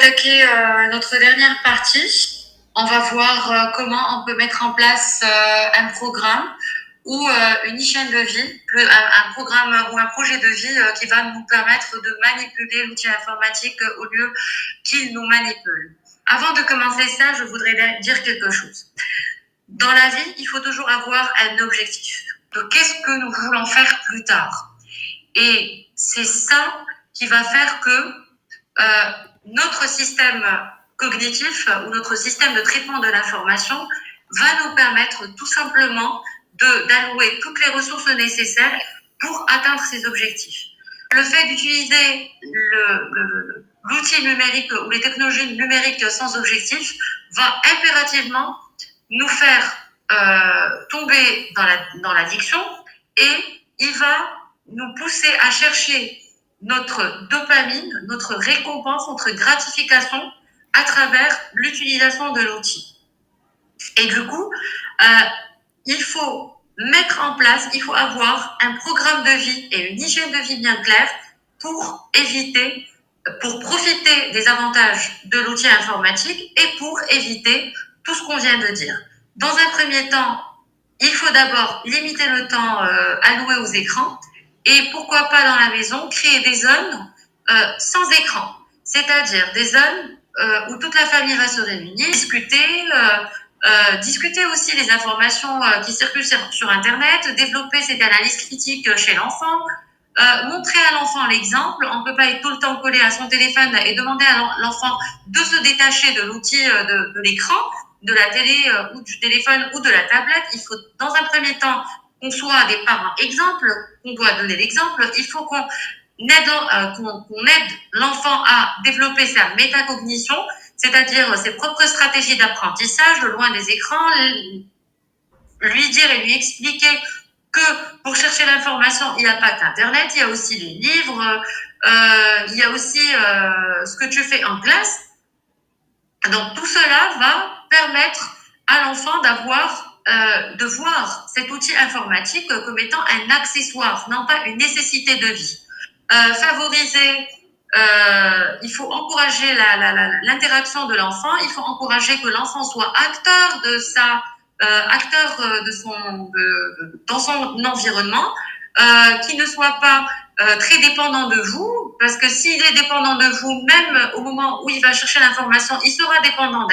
attaquer notre dernière partie. On va voir comment on peut mettre en place un programme ou une hygiène de vie, un programme ou un projet de vie qui va nous permettre de manipuler l'outil informatique au lieu qu'il nous manipule. Avant de commencer ça, je voudrais dire quelque chose. Dans la vie, il faut toujours avoir un objectif. Donc, qu'est-ce que nous voulons faire plus tard? Et c'est ça qui va faire que notre système cognitif ou notre système de traitement de l'information va nous permettre tout simplement d'allouer toutes les ressources nécessaires pour atteindre ces objectifs. Le fait d'utiliser l'outil numérique ou les technologies numériques sans objectif va impérativement nous faire tomber dans l'addiction et il va nous pousser à chercher notre dopamine, notre récompense, notre gratification à travers l'utilisation de l'outil. Et du coup, il faut mettre en place, il faut avoir un programme de vie et une hygiène de vie bien claire pour profiter des avantages de l'outil informatique et pour éviter tout ce qu'on vient de dire. Dans un premier temps, il faut d'abord limiter le temps alloué aux écrans et pourquoi pas dans la maison créer des zones sans écran, c'est-à-dire des zones où toute la famille va se réunir, discuter aussi les informations qui circulent sur Internet, développer cette analyse critique chez l'enfant, montrer à l'enfant l'exemple. On ne peut pas être tout le temps collé à son téléphone et demander à l'enfant de se détacher de l'outil de l'écran, de la télé ou du téléphone ou de la tablette. Il faut dans un premier temps qu'on soit des parents exemples, qu'on doit donner l'exemple. Il faut qu'on aide l'enfant à développer sa métacognition, c'est-à-dire ses propres stratégies d'apprentissage, loin des écrans, lui dire et lui expliquer que pour chercher l'information, il n'y a pas qu'Internet, il y a aussi les livres, il y a aussi ce que tu fais en classe. Donc tout cela va permettre à l'enfant de voir cet outil informatique comme étant un accessoire, non pas une nécessité de vie. Il faut encourager l'interaction de l'enfant, il faut encourager que l'enfant soit acteur dans son environnement, qu'il ne soit pas très dépendant de vous, parce que s'il est dépendant de vous, même au moment où il va chercher l'information, il sera dépendant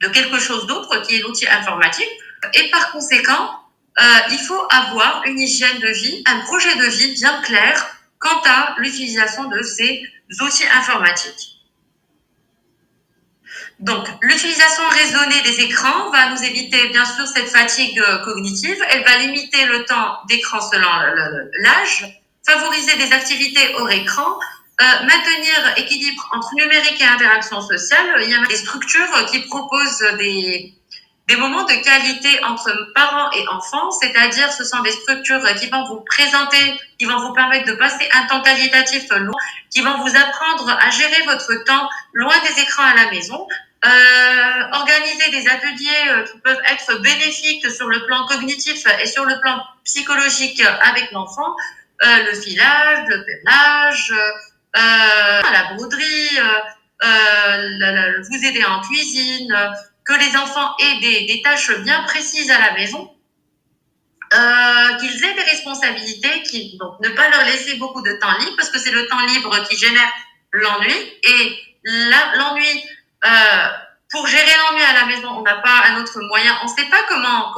de quelque chose d'autre qui est l'outil informatique. Et par conséquent, il faut avoir une hygiène de vie, un projet de vie bien clair quant à l'utilisation de ces outils informatiques. Donc, l'utilisation raisonnée des écrans va nous éviter, bien sûr, cette fatigue cognitive. Elle va limiter le temps d'écran selon l'âge, favoriser des activités hors écran, maintenir équilibre entre numérique et interaction sociale. Il y a des structures qui proposent des moments de qualité entre parents et enfants, c'est-à-dire ce sont des structures qui vont vous présenter, qui vont vous permettre de passer un temps qualitatif long, qui vont vous apprendre à gérer votre temps loin des écrans à la maison, organiser des ateliers qui peuvent être bénéfiques sur le plan cognitif et sur le plan psychologique avec l'enfant, le filage, le peinage, la broderie, vous aider en cuisine, que les enfants aient des tâches bien précises à la maison, qu'ils aient des responsabilités, donc ne pas leur laisser beaucoup de temps libre, parce que c'est le temps libre qui génère l'ennui. Et l'ennui, pour gérer l'ennui à la maison, on n'a pas un autre moyen. On ne sait pas comment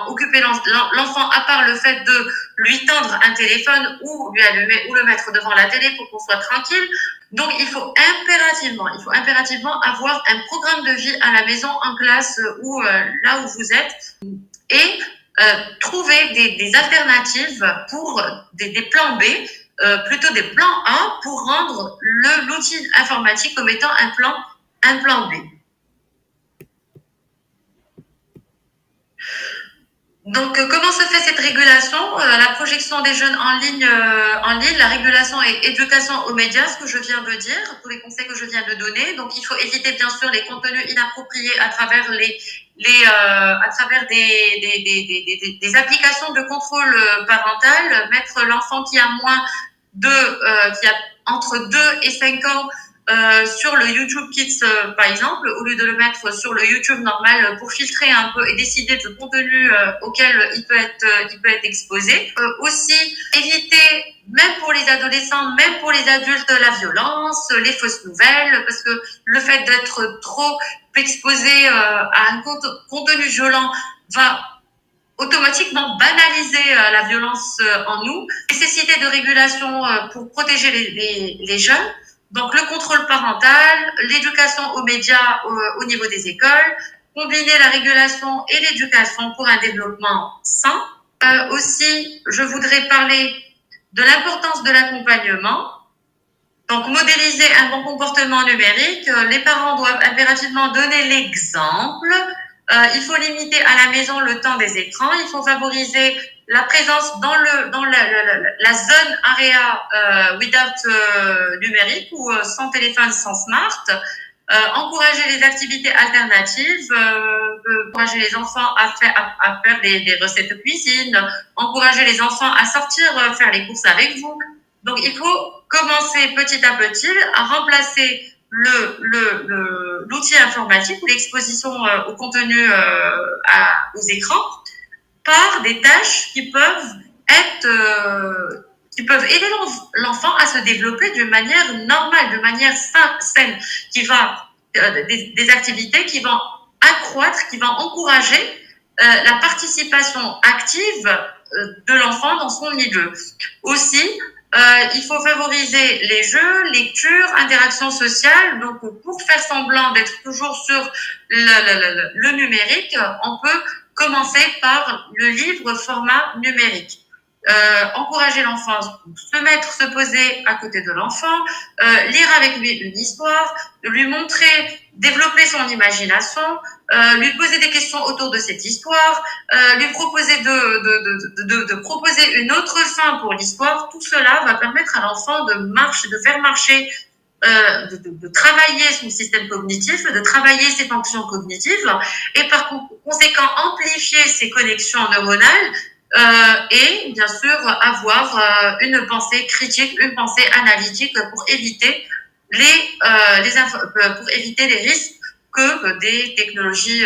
occuper l'enfant à part le fait de lui tendre un téléphone ou lui allumer ou le mettre devant la télé pour qu'on soit tranquille. Donc, il faut impérativement avoir un programme de vie à la maison, en classe ou là où vous êtes, et trouver des alternatives pour des plans B, plutôt des plans A, pour rendre l'outil informatique comme étant un plan B. Donc, comment se fait cette régulation? La projection des jeunes en ligne, la régulation et éducation aux médias, ce que je viens de dire, tous les conseils que je viens de donner. Donc, il faut éviter bien sûr les contenus inappropriés à travers à travers des applications de contrôle parental, mettre l'enfant qui a qui a entre 2 et 5 ans sur le YouTube Kids, par exemple, au lieu de le mettre sur le YouTube normal pour filtrer un peu et décider du contenu auquel il peut être exposé. Aussi, éviter, même pour les adolescents, même pour les adultes, la violence, les fausses nouvelles, parce que le fait d'être trop exposé à un contenu violent va automatiquement banaliser la violence en nous. Nécessité de régulation pour protéger les jeunes. Donc le contrôle parental, l'éducation aux médias au niveau des écoles, combiner la régulation et l'éducation pour un développement sain. Aussi, je voudrais parler de l'importance de l'accompagnement. Donc, modéliser un bon comportement numérique, les parents doivent impérativement donner l'exemple. Il faut limiter à la maison le temps des écrans. Il faut favoriser la présence dans la zone area without numérique ou sans téléphone, sans smart. Encourager les activités alternatives, encourager les enfants à faire des recettes de cuisine, encourager les enfants à sortir faire les courses avec vous. Donc, il faut commencer petit à petit à remplacer l'outil informatique ou l'exposition au contenu aux écrans par des tâches qui peuvent aider l'enfant à se développer d'une manière normale, d'une manière saine, qui va des activités qui vont accroître, qui vont encourager la participation active de l'enfant dans son milieu. Aussi, il faut favoriser les jeux, lecture, interaction sociale. Donc, pour faire semblant d'être toujours sur le numérique, on peut commencer par le livre format numérique. Encourager l'enfant, se poser à côté de l'enfant, lire avec lui une histoire, lui montrer, développer son imagination, lui poser des questions autour de cette histoire, lui proposer de proposer une autre fin pour l'histoire. Tout cela va permettre à l'enfant de faire marcher, de travailler son système cognitif, de travailler ses fonctions cognitives et par conséquent amplifier ses connexions neuronales. Et bien sûr avoir une pensée critique, une pensée analytique pour éviter pour éviter les risques que des technologies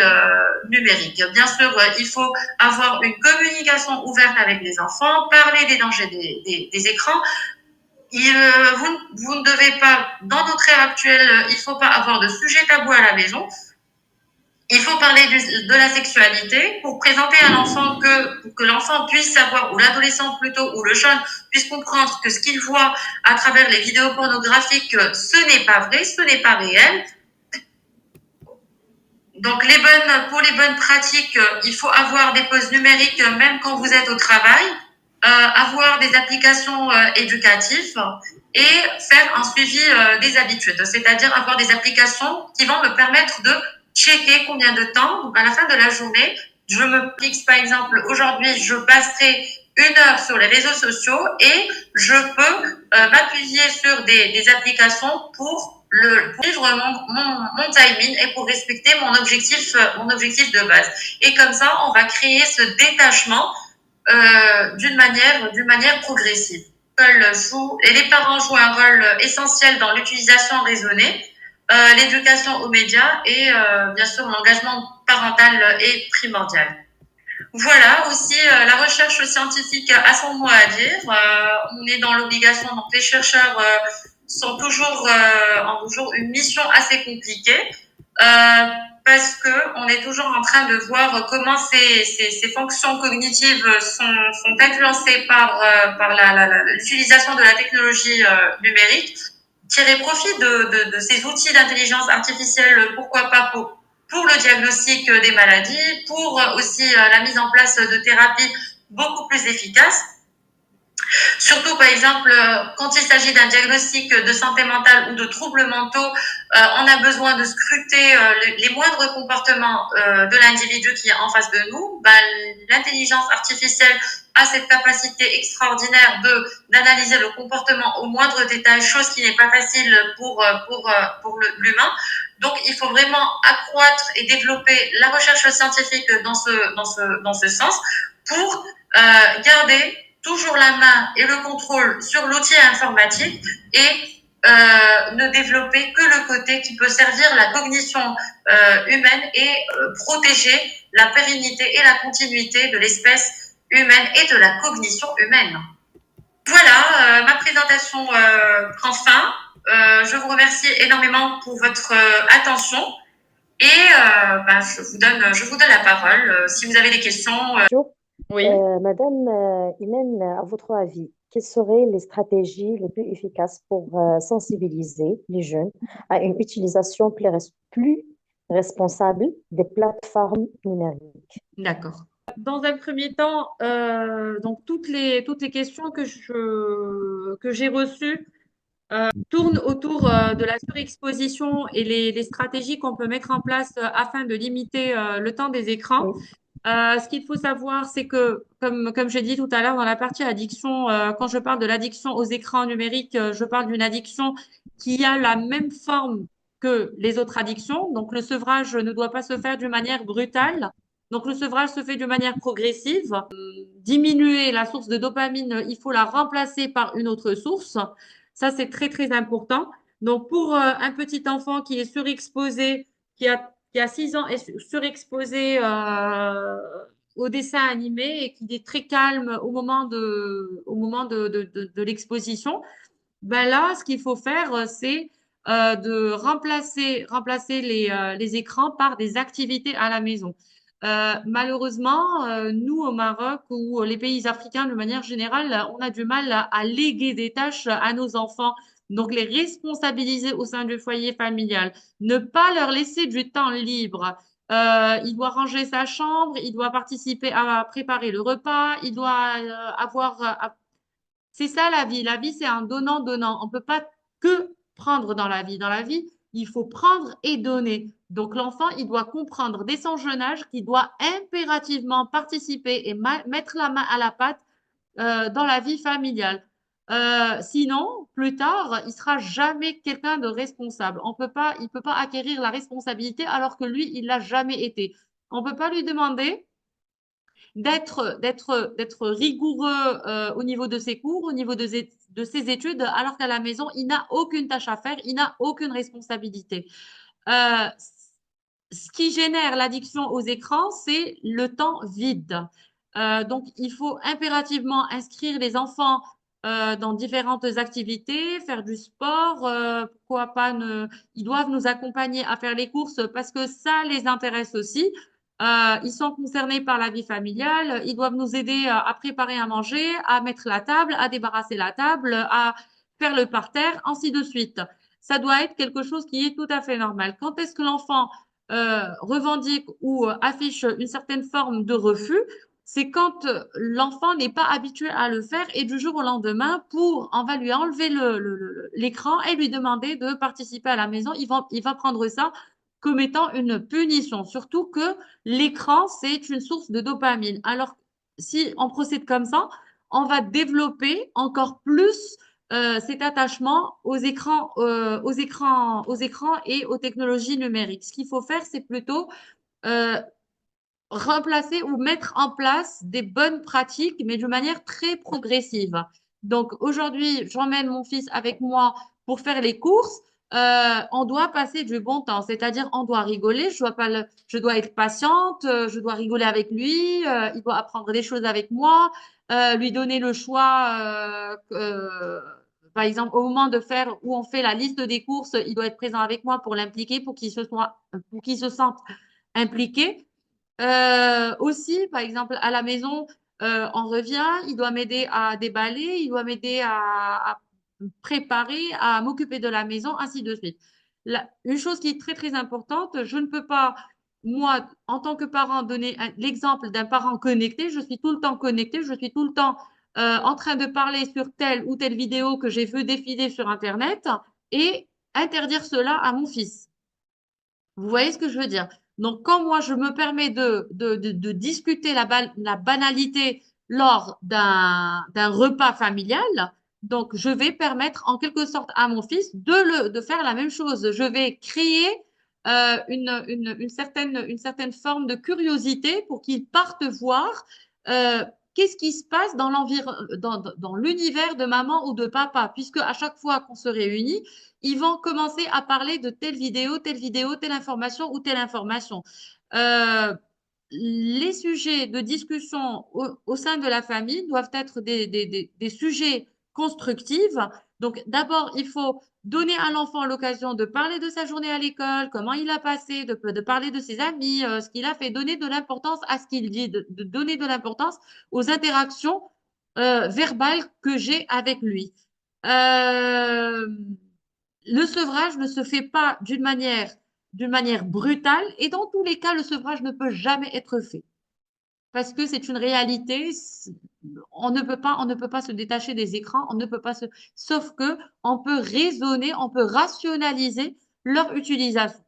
numériques. Bien sûr, il faut avoir une communication ouverte avec les enfants, parler des dangers des écrans. Vous ne devez pas, dans notre ère actuelle, il ne faut pas avoir de sujet tabou à la maison. Il faut parler de la sexualité pour présenter à l'enfant que l'enfant puisse savoir, ou l'adolescent plutôt, ou le jeune puisse comprendre que ce qu'il voit à travers les vidéos pornographiques, ce n'est pas vrai, ce n'est pas réel. Donc, pour les bonnes pratiques, il faut avoir des pauses numériques même quand vous êtes au travail, avoir des applications éducatives et faire un suivi des habitudes, c'est-à-dire avoir des applications qui vont me permettre de checker combien de temps, donc à la fin de la journée, je me fixe par exemple, aujourd'hui, je passerai 1 heure sur les réseaux sociaux et je peux m'appuyer sur des applications pour vivre mon timing et pour respecter mon objectif de base. Et comme ça, on va créer ce détachement d'une manière progressive. Et les parents jouent un rôle essentiel dans l'utilisation raisonnée, l'éducation aux médias et bien sûr l'engagement parental est primordial. Voilà, aussi la recherche scientifique a son mot à dire. On est dans l'obligation, donc les chercheurs ont toujours une mission assez compliquée parce qu'on est toujours en train de voir comment ces fonctions cognitives sont influencées par l'utilisation de la technologie numérique. Tirer profit de ces outils d'intelligence artificielle, pourquoi pas pour le diagnostic des maladies, pour aussi la mise en place de thérapies beaucoup plus efficaces. Surtout, par exemple, quand il s'agit d'un diagnostic de santé mentale ou de troubles mentaux, on a besoin de scruter les moindres comportements de l'individu qui est en face de nous. L'intelligence artificielle a cette capacité extraordinaire d'analyser le comportement au moindre détail, chose qui n'est pas facile pour l'humain. Donc, il faut vraiment accroître et développer la recherche scientifique dans ce sens pour garder toujours la main et le contrôle sur l'outil informatique et ne développer que le côté qui peut servir la cognition humaine et protéger la pérennité et la continuité de l'espèce humaine et de la cognition humaine. Voilà, ma présentation prend fin. Je vous remercie énormément pour votre attention et je vous donne la parole si vous avez des questions. Bonjour. Oui. Madame Imen, à votre avis, quelles seraient les stratégies les plus efficaces pour sensibiliser les jeunes à une utilisation plus responsable des plateformes numériques? D'accord. Dans un premier temps, donc toutes les questions que j'ai reçues tournent autour de la surexposition et les stratégies qu'on peut mettre en place afin de limiter le temps des écrans. Oui, Ce qu'il faut savoir, c'est que, comme j'ai dit tout à l'heure dans la partie addiction, quand je parle de l'addiction aux écrans numériques, je parle d'une addiction qui a la même forme que les autres addictions. Donc, le sevrage ne doit pas se faire d'une manière brutale. Donc, le sevrage se fait d'une manière progressive. Diminuer la source de dopamine, il faut la remplacer par une autre source. Ça, c'est très, très important. Donc, pour un petit enfant qui est surexposé, qui a 6 ans, est surexposé au dessin animé et qui est très calme au moment de l'exposition, ben là, ce qu'il faut faire, c'est de remplacer les écrans par des activités à la maison. Malheureusement, nous au Maroc ou les pays africains de manière générale, on a du mal à léguer des tâches à nos enfants. Donc, les responsabiliser au sein du foyer familial, ne pas leur laisser du temps libre. Il doit ranger sa chambre, il doit participer à préparer le repas, il doit c'est ça la vie. La vie, c'est un donnant-donnant. On ne peut pas que prendre dans la vie. Dans la vie, il faut prendre et donner. Donc l'enfant, il doit comprendre dès son jeune âge qu'il doit impérativement participer et mettre la main à la pâte dans la vie familiale. Sinon, plus tard, il sera jamais quelqu'un de responsable. Il peut pas acquérir la responsabilité alors que lui, il l'a jamais été. On peut pas lui demander d'être rigoureux au niveau de ses cours, au niveau de ses études, alors qu'à la maison, il n'a aucune tâche à faire, il n'a aucune responsabilité. Euh, Ce qui génère l'addiction aux écrans, c'est le temps vide. Donc, il faut impérativement inscrire les enfants dans différentes activités, faire du sport, pourquoi pas ils doivent nous accompagner à faire les courses parce que ça les intéresse aussi. Ils sont concernés par la vie familiale, ils doivent nous aider à préparer à manger, à mettre la table, à débarrasser la table, à faire le parterre, ainsi de suite. Ça doit être quelque chose qui est tout à fait normal. Quand est-ce que l'enfant revendique ou affiche une certaine forme de refus, c'est quand l'enfant n'est pas habitué à le faire et du jour au lendemain, on va lui enlever l'écran et lui demander de participer à la maison, il va prendre ça comme étant une punition. Surtout que l'écran, c'est une source de dopamine. Alors, si on procède comme ça, on va développer encore plus cet attachement aux écrans et aux technologies numériques. Ce qu'il faut faire, c'est plutôt euh, remplacer ou mettre en place des bonnes pratiques, mais de manière très progressive. Donc aujourd'hui, j'emmène mon fils avec moi pour faire les courses. On doit passer du bon temps, c'est-à-dire on doit rigoler. Je dois être patiente, je dois rigoler avec lui. Il doit apprendre des choses avec moi, lui donner le choix. Par exemple, au moment de faire où on fait la liste des courses, il doit être présent avec moi pour l'impliquer, pour qu'il se sente impliqué. Aussi, par exemple, à la maison, on revient, il doit m'aider à déballer, il doit m'aider à préparer, à m'occuper de la maison, ainsi de suite. Une chose qui est très, très importante, je ne peux pas, moi, en tant que parent, donner l'exemple d'un parent connecté. Je suis tout le temps connecté, je suis tout le temps en train de parler sur telle ou telle vidéo que j'ai vu défiler sur Internet et interdire cela à mon fils. Vous voyez ce que je veux dire? Donc, quand moi, je me permets de discuter la banalité lors d'un repas familial, donc je vais permettre en quelque sorte à mon fils de faire la même chose. Je vais créer une certaine forme de curiosité pour qu'il parte voir euh, qu'est-ce qui se passe dans l'univers de maman ou de papa, puisque à chaque fois qu'on se réunit, ils vont commencer à parler de telle vidéo, telle information ou telle information. Euh, les sujets de discussion au sein de la famille doivent être des sujets constructifs. Donc, d'abord, il faut donner à l'enfant l'occasion de parler de sa journée à l'école, comment il a passé, de parler de ses amis, ce qu'il a fait, donner de l'importance à ce qu'il dit, de donner de l'importance aux interactions verbales que j'ai avec lui. Euh, le sevrage ne se fait pas d'une manière brutale et dans tous les cas, le sevrage ne peut jamais être fait parce que c'est une réalité. On ne peut pas se détacher des écrans, on ne peut pas se, sauf que on peut raisonner, on peut rationaliser leur utilisation.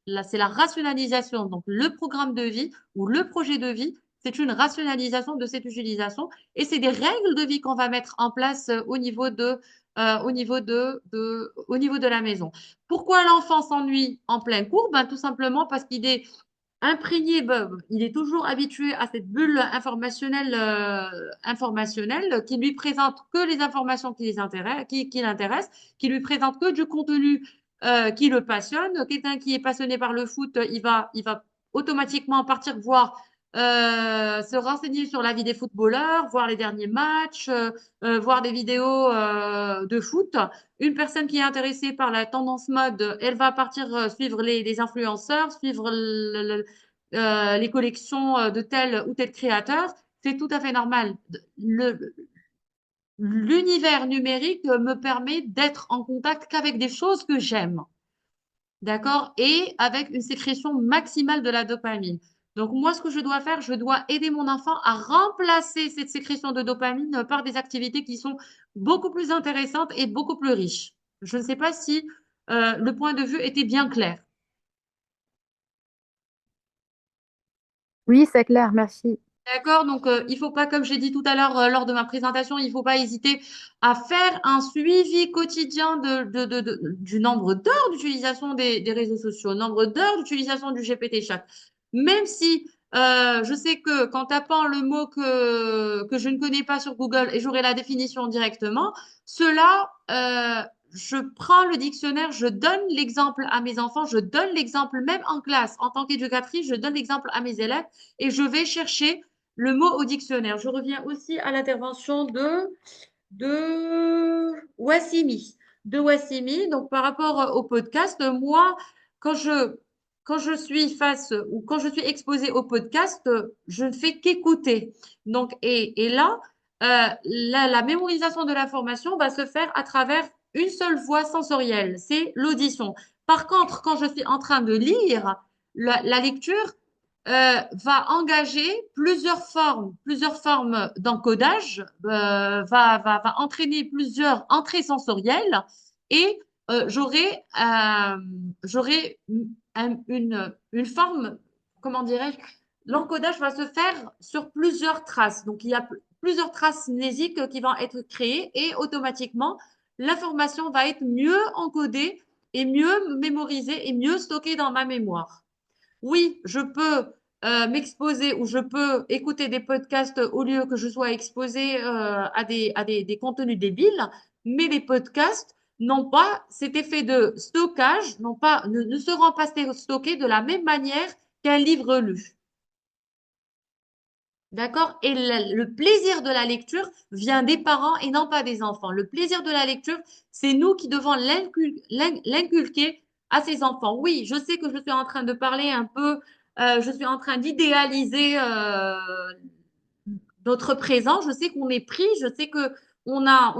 Là, c'est la rationalisation. Donc, le programme de vie ou le projet de vie, c'est une rationalisation de cette utilisation et c'est des règles de vie qu'on va mettre en place au niveau de la maison. Pourquoi l'enfant s'ennuie en plein cours? Ben, tout simplement parce qu'il est imprégné, il est toujours habitué à cette bulle informationnelle qui lui présente que les informations qui l'intéressent, qui lui présente que du contenu qui le passionne. Quelqu'un qui est passionné par le foot, il va automatiquement partir voir, se renseigner sur la vie des footballeurs, voir les derniers matchs, voir des vidéos de foot. Une personne qui est intéressée par la tendance mode, elle va partir suivre les influenceurs, suivre les collections de tel ou tel créateur. C'est tout à fait normal. L'univers numérique me permet d'être en contact qu'avec des choses que j'aime. D'accord? Et avec une sécrétion maximale de la dopamine. Donc, moi, ce que je dois faire, je dois aider mon enfant à remplacer cette sécrétion de dopamine par des activités qui sont beaucoup plus intéressantes et beaucoup plus riches. Je ne sais pas si le point de vue était bien clair. Oui, c'est clair, merci. D'accord, donc il faut pas, comme j'ai dit tout à l'heure lors de ma présentation, il faut pas hésiter à faire un suivi quotidien du nombre d'heures d'utilisation des réseaux sociaux, nombre d'heures d'utilisation du GPT-Chat. Même si je sais que qu'en tapant le mot que je ne connais pas sur Google et j'aurai la définition directement, cela, je prends le dictionnaire, je donne l'exemple à mes enfants, je donne l'exemple même en classe. En tant qu'éducatrice, je donne l'exemple à mes élèves et je vais chercher le mot au dictionnaire. Je reviens aussi à l'intervention de Wassimi. De Wassimi. Donc, par rapport au podcast, moi, quand je, quand je suis face ou quand je suis exposée au podcast, je ne fais qu'écouter. Donc, et là, la mémorisation de l'information va se faire à travers une seule voie sensorielle, c'est l'audition. Par contre, quand je suis en train de lire, la lecture, va engager plusieurs formes d'encodage, va entraîner plusieurs entrées sensorielles et j'aurai une forme, comment dirais-je, l'encodage va se faire sur plusieurs traces. Donc, il y a plusieurs traces mnésiques qui vont être créées et automatiquement, l'information va être mieux encodée et mieux mémorisée et mieux stockée dans ma mémoire. Oui, je peux m'exposer ou je peux écouter des podcasts au lieu que je sois exposée des contenus débiles, mais les podcasts n'ont pas cet effet de stockage, ne seront pas stockés de la même manière qu'un livre lu. D'accord? Et le plaisir de la lecture vient des parents et non pas des enfants. Le plaisir de la lecture, c'est nous qui devons l'inculquer à ces enfants. Oui, je sais que je suis en train de parler un peu, je suis en train d'idéaliser notre présent. Je sais qu'on est pris, je sais que on a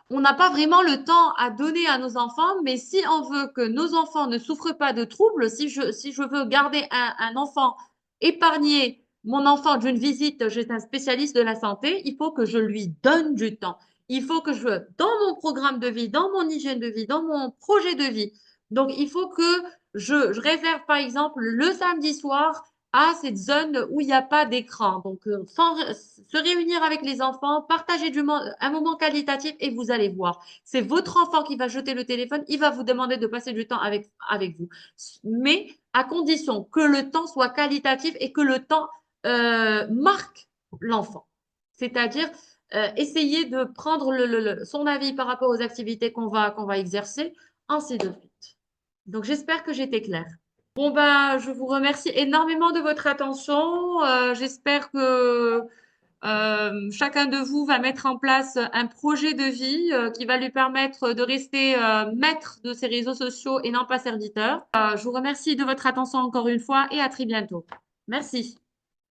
on n'a pas vraiment le temps à donner à nos enfants, mais si on veut que nos enfants ne souffrent pas de troubles, si je veux garder un enfant épargné, mon enfant d'une visite chez un spécialiste de la santé, il faut que je lui donne du temps. Il faut que dans mon programme de vie, dans mon hygiène de vie, dans mon projet de vie, donc il faut que je réserve par exemple le samedi soir à cette zone où il n'y a pas d'écran. Donc, se réunir avec les enfants, partager un moment qualitatif et vous allez voir. C'est votre enfant qui va jeter le téléphone, il va vous demander de passer du temps avec vous. Mais à condition que le temps soit qualitatif et que le temps marque l'enfant. C'est-à-dire essayer de prendre son avis par rapport aux activités qu'on va exercer, ainsi de suite. Donc, j'espère que j'étais claire. Bon, bah, je vous remercie énormément de votre attention. J'espère que chacun de vous va mettre en place un projet de vie qui va lui permettre de rester maître de ses réseaux sociaux et non pas serviteur. Je vous remercie de votre attention encore une fois et à très bientôt. Merci.